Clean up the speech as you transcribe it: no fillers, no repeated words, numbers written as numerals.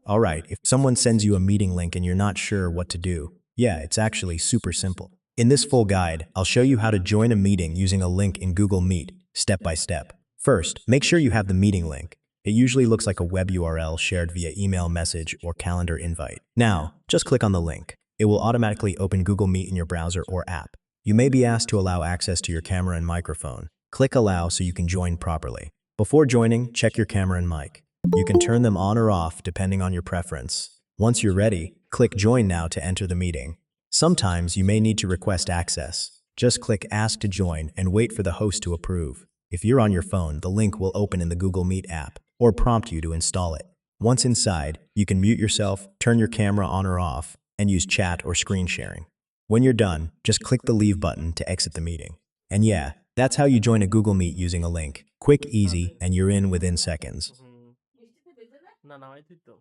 Alright, if someone sends you a meeting link and you're not sure what to do, yeah, it's actually super simple. In this full guide, I'll show you how to join a meeting using a link in Google Meet, step by step. First, make sure you have the meeting link. It usually looks like a web URL shared via email message or calendar invite. Now, just click on the link. It will automatically open Google Meet in your browser or app. You may be asked to allow access to your camera and microphone. Click Allow so you can join properly. Before joining, check your camera and mic. You can turn them on or off depending on your preference. Once you're ready, click Join Now to enter the meeting. Sometimes you may need to request access. Just click Ask to join and wait for the host to approve. If you're on your phone, the link will open in the Google Meet app or prompt you to install it. Once inside, you can mute yourself, turn your camera on or off, and use chat or screen sharing. When you're done, just click the Leave button to exit the meeting. And yeah, that's how you join a Google Meet using a link. Quick, easy, and you're in within seconds. হুম। না নামাইতেই তো।